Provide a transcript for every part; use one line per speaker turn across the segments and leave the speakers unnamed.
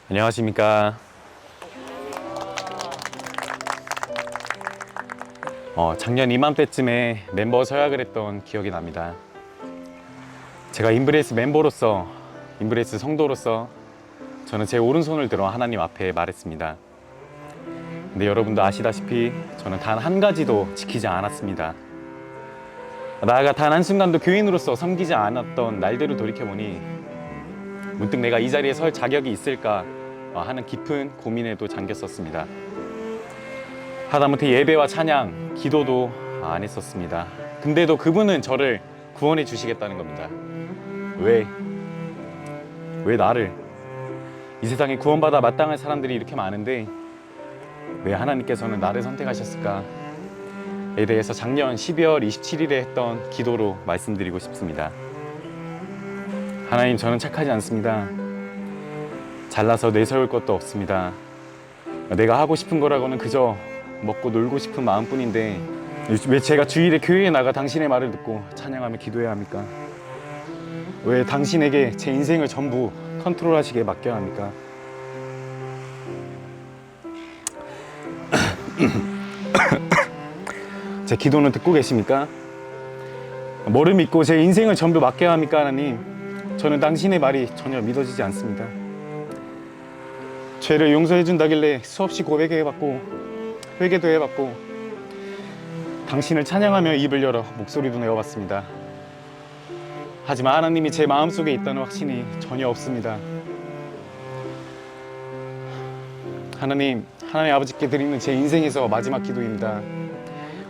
안녕하십니까. 작년 이맘때쯤에 멤버 서약을 했던 기억이 납니다. 제가 인브레스 멤버로서, 인브레스 성도로서 저는 제 오른손을 들어 하나님 앞에 말했습니다. 근데 여러분도 아시다시피 저는 단 한 가지도 지키지 않았습니다. 나아가 단 한순간도 교인으로서 섬기지 않았던 날들을 돌이켜보니 문득 내가 이 자리에 설 자격이 있을까 하는 깊은 고민에도 잠겼었습니다. 하다못해 예배와 찬양, 기도도 안 했었습니다. 근데도 그분은 저를 구원해 주시겠다는 겁니다. 왜 나를? 이 세상에 구원받아 마땅할 사람들이 이렇게 많은데 왜 하나님께서는 나를 선택하셨을까? 에 대해서 작년 12월 27일에 했던 기도로 말씀드리고 싶습니다. 하나님, 저는 착하지 않습니다. 잘나서 내세울 것도 없습니다. 내가 하고 싶은 거라고는 그저 먹고 놀고 싶은 마음뿐인데 왜 제가 주일에 교회에 나가 당신의 말을 듣고 찬양하며 기도해야 합니까? 왜 당신에게 제 인생을 전부 컨트롤하시게 맡겨야 합니까? 제 기도는 듣고 계십니까? 뭐를 믿고 제 인생을 전부 맡겨야 합니까, 하나님? 저는 당신의 말이 전혀 믿어지지 않습니다. 죄를 용서해 준다길래 수없이 고백해봤고 회개도 해봤고 당신을 찬양하며 입을 열어 목소리도 내어봤습니다. 하지만 하나님이 제 마음속에 있다는 확신이 전혀 없습니다. 하나님 아버지께 드리는 제 인생에서 마지막 기도입니다.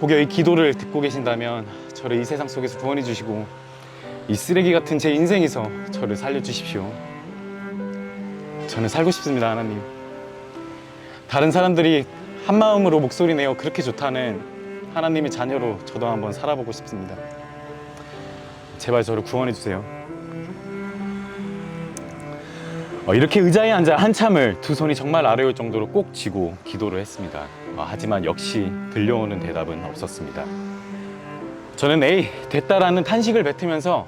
혹여 이 기도를 듣고 계신다면 저를 이 세상 속에서 구원해 주시고 이 쓰레기 같은 제 인생에서 저를 살려주십시오. 저는 살고 싶습니다. 하나님, 다른 사람들이 한마음으로 목소리 내어 그렇게 좋다는 하나님의 자녀로 저도 한번 살아보고 싶습니다. 제발 저를 구원해 주세요. 이렇게 의자에 앉아 한참을 두 손이 정말 아래올 정도로 꼭 쥐고 기도를 했습니다. 하지만 역시 들려오는 대답은 없었습니다. 저는 에이 됐다라는 탄식을 뱉으면서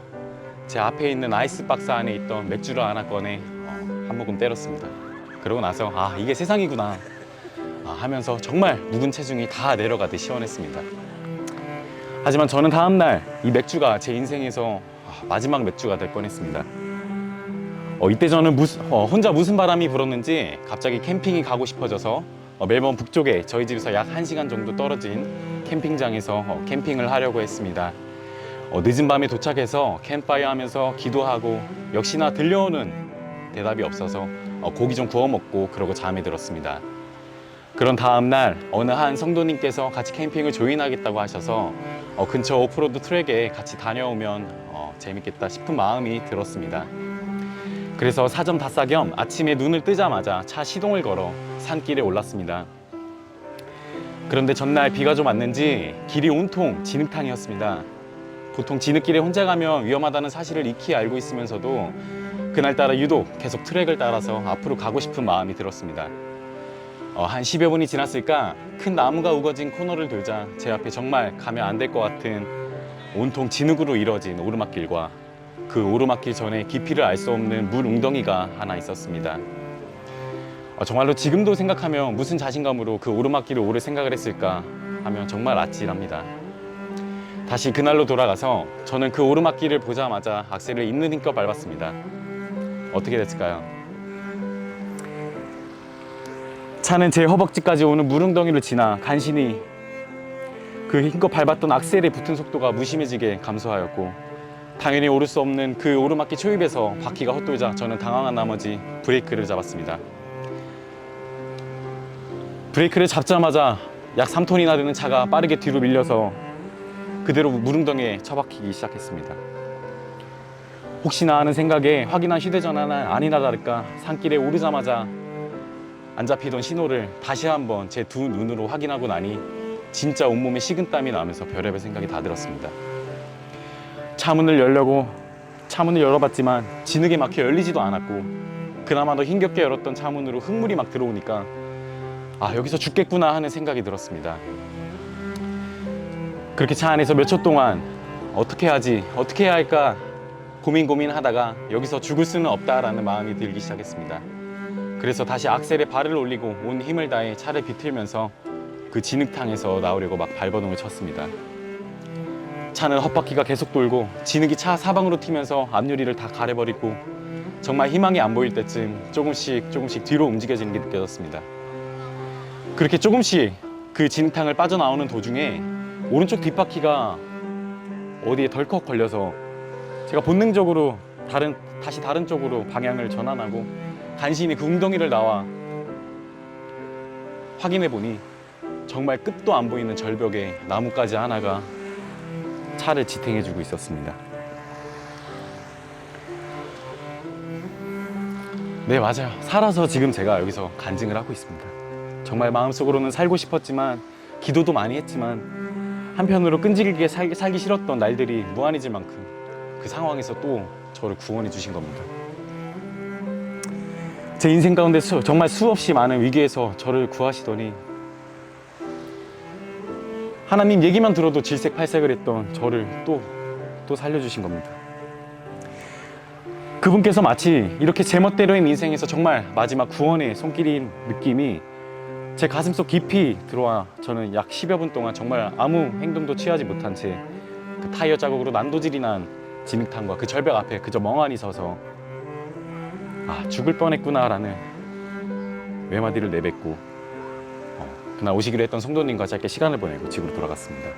제 앞에 있는 아이스박스 안에 있던 맥주를 하나 꺼내 한 모금 때렸습니다. 그러고 나서 이게 세상이구나 하면서 정말 묵은 체중이 다 내려가듯 시원했습니다. 하지만 저는 다음날 이 맥주가 제 인생에서 마지막 맥주가 될 뻔했습니다. 이때 저는 혼자 무슨 바람이 불었는지 갑자기 캠핑이 가고 싶어져서 멜번 북쪽에 저희 집에서 약 1시간 정도 떨어진 캠핑장에서 캠핑을 하려고 했습니다. 늦은 밤에 도착해서 캠프파이어 하면서 기도하고 역시나 들려오는 대답이 없어서 고기 좀 구워 먹고 그러고 잠에 들었습니다. 그런 다음날 어느 한 성도님께서 같이 캠핑을 조인하겠다고 하셔서 근처 오프로드 트랙에 같이 다녀오면 재밌겠다 싶은 마음이 들었습니다. 그래서 사점 다싸 겸 아침에 눈을 뜨자마자 차 시동을 걸어 산길에 올랐습니다. 그런데 전날 비가 좀 왔는지 길이 온통 진흙탕이었습니다. 보통 진흙길에 혼자 가면 위험하다는 사실을 익히 알고 있으면서도 그날따라 유독 계속 트랙을 따라서 앞으로 가고 싶은 마음이 들었습니다. 한 10여 분이 지났을까 큰 나무가 우거진 코너를 돌자 제 앞에 정말 가면 안 될 것 같은 온통 진흙으로 이루어진 오르막길과 그 오르막길 전에 깊이를 알 수 없는 물 웅덩이가 하나 있었습니다. 정말로 지금도 생각하면 무슨 자신감으로 그 오르막길을 오를 생각을 했을까 하면 정말 아찔합니다. 다시 그날로 돌아가서 저는 그 오르막길을 보자마자 악셀을 있는 힘껏 밟았습니다. 어떻게 됐을까요? 차는 제 허벅지까지 오는 물웅덩이를 지나 간신히 그 힘껏 밟았던 악셀에 붙은 속도가 무심해지게 감소하였고 당연히 오를 수 없는 그 오르막길 초입에서 바퀴가 헛돌자 저는 당황한 나머지 브레이크를 잡았습니다. 브레이크를 잡자마자 약 3톤이나 되는 차가 빠르게 뒤로 밀려서 그대로 물웅덩이에 처박히기 시작했습니다. 혹시나 하는 생각에 확인한 휴대전화는 아니나 다를까 산길에 오르자마자 안 잡히던 신호를 다시 한번 제 두 눈으로 확인하고 나니 진짜 온몸에 식은땀이 나면서 별의별 생각이 다 들었습니다. 차문을 열어봤지만 진흙에 막혀 열리지도 않았고 그나마 더 힘겹게 열었던 차문으로 흙물이 막 들어오니까 여기서 죽겠구나 하는 생각이 들었습니다. 그렇게 차 안에서 몇 초 동안 어떻게 해야 할까 고민하다가 여기서 죽을 수는 없다라는 마음이 들기 시작했습니다. 그래서 다시 악셀에 발을 올리고 온 힘을 다해 차를 비틀면서 그 진흙탕에서 나오려고 막 발버둥을 쳤습니다. 차는 헛바퀴가 계속 돌고 진흙이 차 사방으로 튀면서 앞유리를 다 가려버리고 정말 희망이 안 보일 때쯤 조금씩 뒤로 움직여지는 게 느껴졌습니다. 그렇게 조금씩 그 진흙탕을 빠져나오는 도중에 오른쪽 뒷바퀴가 어디에 덜컥 걸려서 제가 본능적으로 다시 다른 쪽으로 방향을 전환하고 간신히 그 웅덩이를 나와 확인해 보니 정말 끝도 안 보이는 절벽에 나뭇가지 하나가 차를 지탱해 주고 있었습니다. 네, 맞아요. 살아서 지금 제가 여기서 간증을 하고 있습니다. 정말 마음속으로는 살고 싶었지만 기도도 많이 했지만 한편으로 끈질기게 살기 싫었던 날들이 무한해질 만큼 그 상황에서 또 저를 구원해 주신 겁니다. 제 인생 가운데 정말 수없이 많은 위기에서 저를 구하시더니 하나님 얘기만 들어도 질색팔색을 했던 저를 또 살려주신 겁니다. 그분께서 마치 이렇게 제멋대로인 인생에서 정말 마지막 구원의 손길인 느낌이 제 가슴속 깊이 들어와 저는 약 10여 분 동안 정말 아무 행동도 취하지 못한 채 그 타이어 자국으로 난도질이 난 진흙탕과 그 절벽 앞에 그저 멍하니 서서 죽을 뻔했구나 라는 외마디를 내뱉고 그날 오시기로 했던 성도님과 짧게 시간을 보내고 집으로 돌아갔습니다.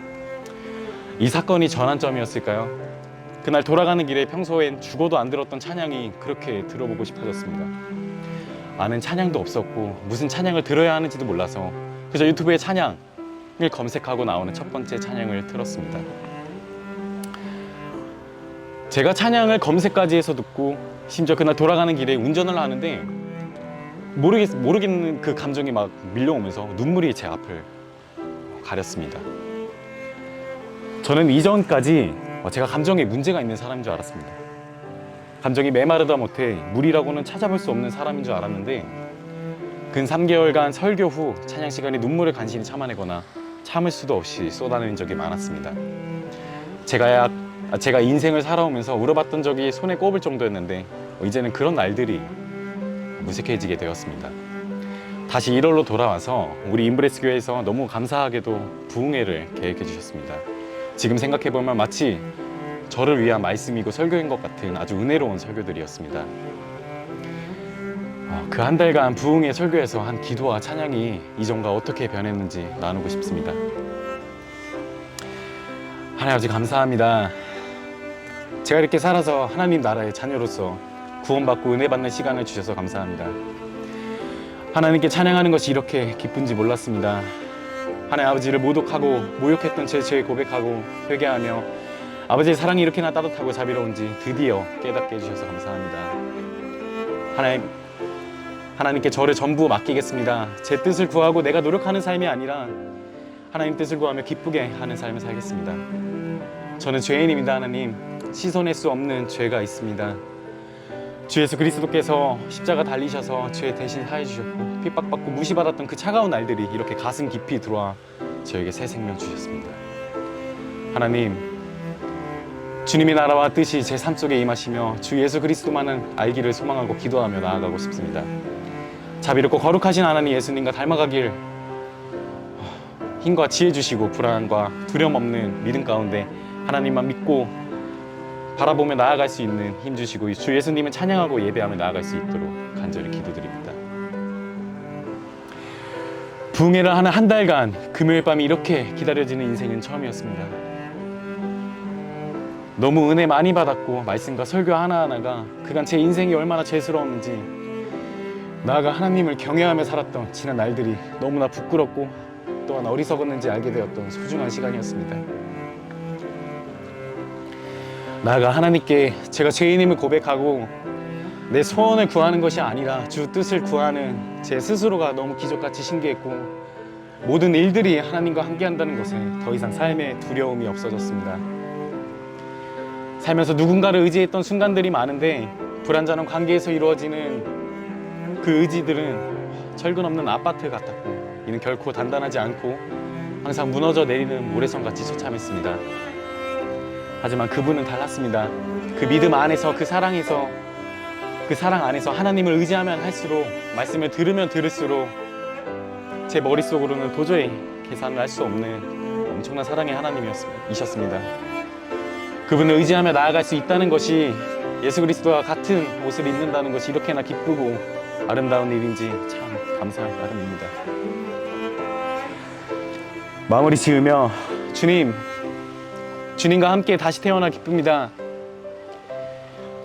이 사건이 전환점이었을까요? 그날 돌아가는 길에 평소엔 죽어도 안 들었던 찬양이 그렇게 들어보고 싶어졌습니다. 아는 찬양도 없었고 무슨 찬양을 들어야 하는지도 몰라서 그저 유튜브에 찬양을 검색하고 나오는 첫 번째 찬양을 틀었습니다. 제가 찬양을 검색까지 해서 듣고 심지어 그날 돌아가는 길에 운전을 하는데 모르겠는 그 감정이 막 밀려오면서 눈물이 제 앞을 가렸습니다. 저는 이전까지 제가 감정에 문제가 있는 사람인 줄 알았습니다. 감정이 메마르다 못해 물이라고는 찾아볼 수 없는 사람인 줄 알았는데 근 3개월간 설교 후 찬양 시간에 눈물을 간신히 참아내거나 참을 수도 없이 쏟아내는 적이 많았습니다. 제가 인생을 살아오면서 울어봤던 적이 손에 꼽을 정도였는데 이제는 그런 날들이 무색해지게 되었습니다. 다시 1월로 돌아와서 우리 인브레스 교회에서 너무 감사하게도 부흥회를 계획해 주셨습니다. 지금 생각해보면 마치 저를 위한 말씀이고 설교인 것 같은 아주 은혜로운 설교들이었습니다. 그 한 달간 부흥회 설교에서 한 기도와 찬양이 이전과 어떻게 변했는지 나누고 싶습니다. 하나님 아버지 감사합니다. 제가 이렇게 살아서 하나님 나라의 자녀로서 구원받고 은혜 받는 시간을 주셔서 감사합니다. 하나님께 찬양하는 것이 이렇게 기쁜지 몰랐습니다. 하나님 아버지를 모독하고 모욕했던 제 죄 고백하고 회개하며 아버지의 사랑이 이렇게나 따뜻하고 자비로운지 드디어 깨닫게 해주셔서 감사합니다. 하나님께 저를 전부 맡기겠습니다. 제 뜻을 구하고 내가 노력하는 삶이 아니라 하나님 뜻을 구하며 기쁘게 하는 삶을 살겠습니다. 저는 죄인입니다. 하나님, 씻어낼 수 없는 죄가 있습니다. 주 예수 그리스도께서 십자가 달리셔서 죄 대신 사해 주셨고 핍박받고 무시받았던 그 차가운 날들이 이렇게 가슴 깊이 들어와 저에게 새 생명 주셨습니다. 하나님, 주님의 나라와 뜻이 제 삶 속에 임하시며 주 예수 그리스도만을 알기를 소망하고 기도하며 나아가고 싶습니다. 자비롭고 거룩하신 하나님 예수님과 닮아가길 힘과 지혜 주시고 불안과 두려움 없는 믿음 가운데 하나님만 믿고 바라보며 나아갈 수 있는 힘 주시고 주 예수님을 찬양하고 예배하며 나아갈 수 있도록 간절히 기도드립니다. 부흥회를 하는 한 달간 금요일 밤이 이렇게 기다려지는 인생은 처음이었습니다. 너무 은혜 많이 받았고 말씀과 설교 하나하나가 그간 제 인생이 얼마나 죄스러웠는지 나아가 하나님을 경외하며 살았던 지난 날들이 너무나 부끄럽고 또한 어리석었는지 알게 되었던 소중한 시간이었습니다. 나아가 하나님께 제가 죄인임을 고백하고 내 소원을 구하는 것이 아니라 주 뜻을 구하는 제 스스로가 너무 기적같이 신기했고 모든 일들이 하나님과 함께한다는 것에 더 이상 삶에 두려움이 없어졌습니다. 살면서 누군가를 의지했던 순간들이 많은데 불완전한 관계에서 이루어지는 그 의지들은 철근 없는 아파트 같았고 이는 결코 단단하지 않고 항상 무너져 내리는 모래성같이 처참했습니다. 하지만 그분은 달랐습니다. 그 믿음 안에서 그 사랑 안에서 하나님을 의지하면 할수록 말씀을 들으면 들을수록 제 머릿속으로는 도저히 계산을 할 수 없는 엄청난 사랑의 하나님이셨습니다. 그분을 의지하며 나아갈 수 있다는 것이, 예수 그리스도와 같은 옷을 입는다는 것이 이렇게나 기쁘고 아름다운 일인지 참 감사할 따름입니다. 마무리 지으며 주님과 함께 다시 태어나 기쁩니다.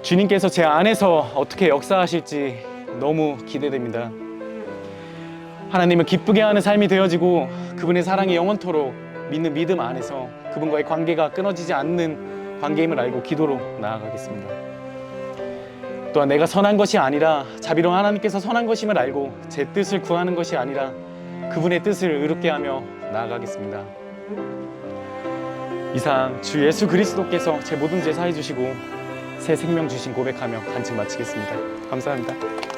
주님께서 제 안에서 어떻게 역사하실지 너무 기대됩니다. 하나님을 기쁘게 하는 삶이 되어지고 그분의 사랑이 영원토록 믿는 믿음 안에서 그분과의 관계가 끊어지지 않는 관계임을 알고 기도로 나아가겠습니다. 또한 내가 선한 것이 아니라 자비로운 하나님께서 선한 것임을 알고 제 뜻을 구하는 것이 아니라 그분의 뜻을 의롭게 하며 나아가겠습니다. 이상 주 예수 그리스도께서 제 모든 죄 사해 주시고 새 생명 주신 고백하며 간증 마치겠습니다. 감사합니다.